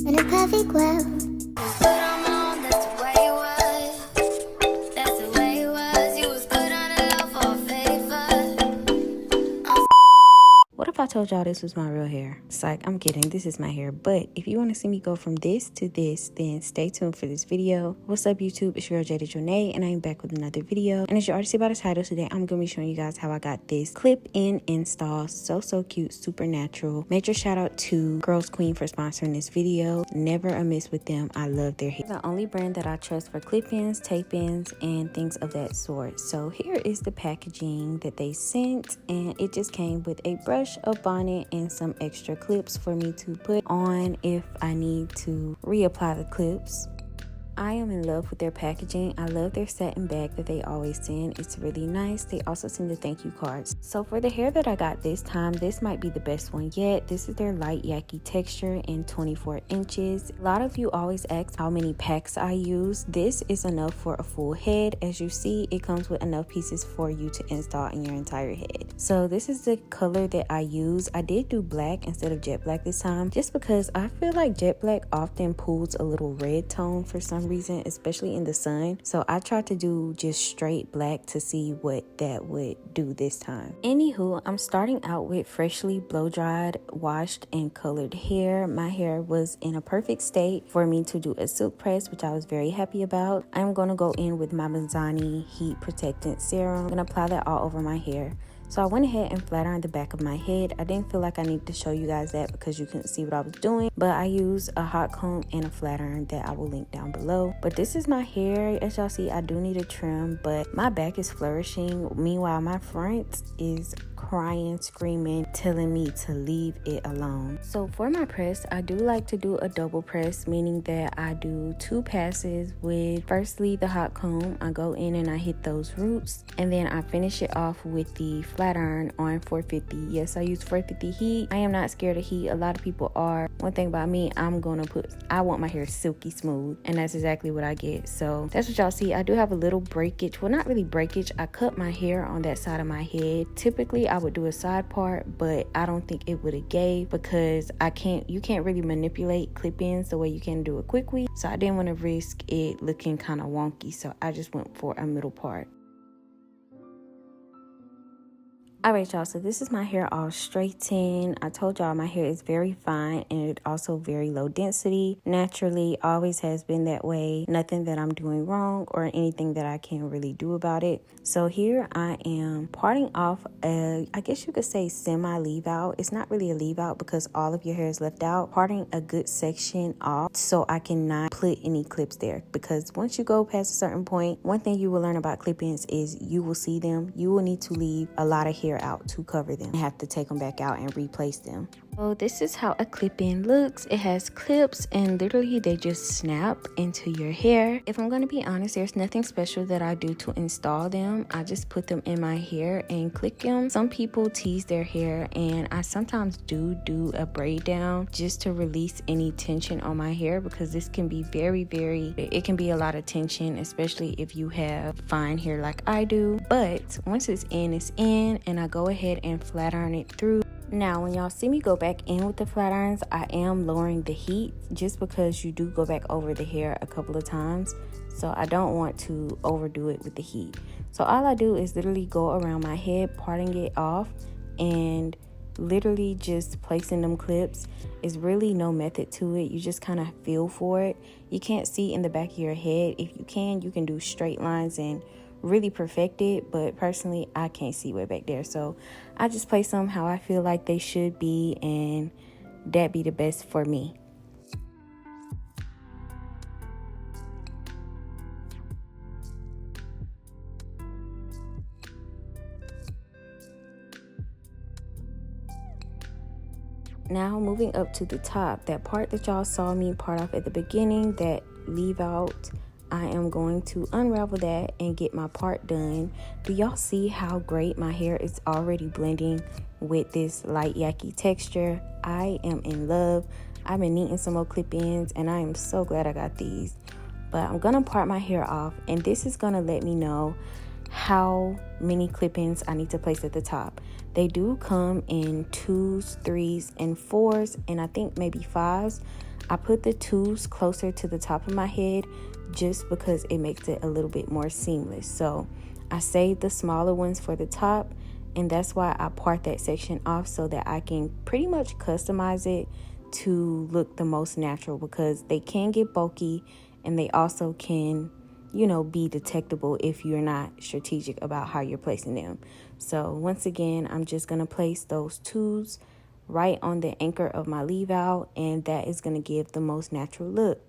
In a perfect world. What if I told y'all this was my real hair? Psych, I'm kidding, this is my hair. But if you want to see me go from this to this, then stay tuned for this video. What's up, YouTube? It's your girl Jada Jonay, and I'm back with another video. And as you already see by the title, today I'm gonna be showing you guys how I got this clip-in install. So cute, super natural. Major shout out to CurlsQueen for sponsoring this video. Never a miss with them. I love their hair. The only brand that I trust for clip-ins, tape-ins, and things of that sort. So here is the packaging that they sent, and it just came with a brush, a bonnet, and some extra clips for me to put on if I need to reapply the clips. I am in love with their packaging. I love their satin bag that they always send. It's really nice. They also send the thank you cards. So for the hair that I got this time, this might be the best one yet. This is their light yaki texture in 24 inches. A lot of you always ask how many packs I use. This is enough for a full head. As you see, it comes with enough pieces for you to install in your entire head. So this is the color that I use. I did do black instead of jet black this time, just because I feel like jet black often pulls a little red tone for some reason, especially in the sun. So I tried to do just straight black to see what that would do this time. Anywho, I'm starting out with freshly blow dried, washed, and colored hair. My hair was in a perfect state for me to do a silk press, which I was very happy about. I'm going to go in with my Mizani heat protectant serum. I'm going to apply that all over my hair. So I went ahead and flat ironed the back of my head. I didn't feel like I needed to show you guys that because you couldn't see what I was doing. But I used a hot comb and a flat iron that I will link down below. But this is my hair. As y'all see, I do need a trim, but my back is flourishing. Meanwhile, my front is crying, screaming, telling me to leave it alone. So for my press, I do like to do a double press, meaning that I do 2 passes with firstly the hot comb. I go in and I hit those roots, and then I finish it off with the flat iron on 450. Yes, I use 450 heat. I am not scared of heat. A lot of people are. One thing about me, I want my hair silky smooth, and that's exactly what I get. So that's what y'all see. I do have a little breakage. Well, not really breakage. I cut my hair on that side of my head. Typically I would do a side part, but I don't think it would have gave because you can't really manipulate clip-ins the way you can do a quick weave. So I didn't want to risk it looking kind of wonky, so I just went for a middle part. Alright y'all, so this is my hair all straightened. I told y'all my hair is very fine and it also very low density. Naturally, always has been that way. Nothing that I'm doing wrong or anything that I can really do about it. So here I am parting off I guess you could say semi leave out. It's not really a leave out because all of your hair is left out. Parting a good section off so I cannot put any clips there, because once you go past a certain point, one thing you will learn about clip-ins is you will see them. You will need to leave a lot of hair out to cover them and have to take them back out and replace them. So this is how a clip-in looks. It has clips and literally they just snap into your hair. If I'm going to be honest, there's nothing special that I do to install them. I just put them in my hair and click them. Some people tease their hair, and I sometimes do a braid down just to release any tension on my hair, because this can be it can be a lot of tension, especially if you have fine hair like I do. But once it's in, and I go ahead and flat iron it through. Now, when y'all see me go back in with the flat irons, I am lowering the heat just because you do go back over the hair a couple of times. So I don't want to overdo it with the heat. So all I do is literally go around my head, parting it off, and literally just placing them clips. Is really no method to it. You just kind of feel for it. You can't see in the back of your head. If you can do straight lines and really perfect it, but personally I can't see way back there, so I just place them how I feel like they should be, and that be the best for me. Now moving up to the top, that part that y'all saw me part off at the beginning, that leave out, I am going to unravel that and get my part done. Do y'all see how great my hair is already blending with this light yaki texture? I am in love. I've been needing some more clip-ins and I am so glad I got these. But I'm gonna part my hair off, and this is gonna let me know how many clip-ins I need to place at the top. They do come in 2s, 3s, and 4s, and I think maybe 5s. I put the twos closer to the top of my head just because it makes it a little bit more seamless. So I saved the smaller ones for the top, and that's why I part that section off so that I can pretty much customize it to look the most natural, because they can get bulky and they also can, you know, be detectable if you're not strategic about how you're placing them. So once again, I'm just going to place those twos right on the anchor of my leave out, and that is going to give the most natural look.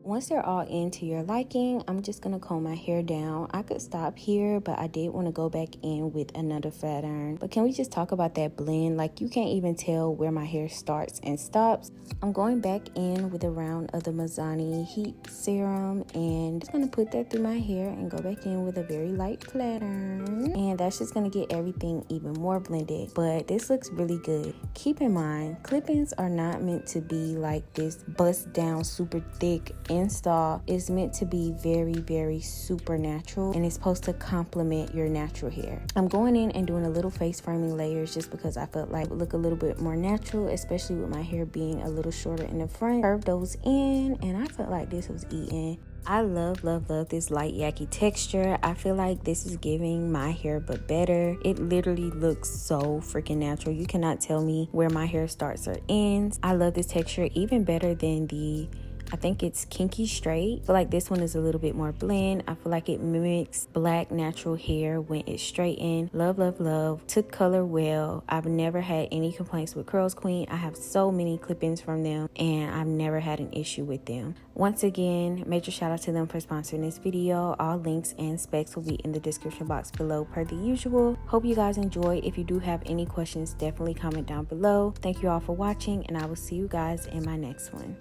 Once they're all into your liking, I'm just going to comb my hair down. I could stop here, but I did want to go back in with another flat iron. But can we just talk about that blend? Like, you can't even tell where my hair starts and stops. I'm going back in with a round of the Mizani Heat Serum, and just going to put that through my hair and go back in with a very light flat iron. And that's just going to get everything even more blended. But this looks really good. Keep in mind, clip-ins are not meant to be like this bust down super thick install. Is meant to be very, very supernatural, and it's supposed to complement your natural hair. I'm going in and doing a little face framing layers just because I felt like it would look a little bit more natural, especially with my hair being a little shorter in the front. Curve those in, and I felt like this was eating. I love this light yaki texture. I feel like this is giving my hair but better. It literally looks so freaking natural. You cannot tell me where my hair starts or ends. I love this texture even better than the, I think it's Kinky Straight. I feel like this one is a little bit more blend. I feel like it mimics black natural hair when it's straightened. Love. Took color well. I've never had any complaints with CurlsQueen. I have so many clip-ins from them, and I've never had an issue with them. Once again, major shout out to them for sponsoring this video. All links and specs will be in the description box below per the usual. Hope you guys enjoy. If you do have any questions, definitely comment down below. Thank you all for watching, and I will see you guys in my next one.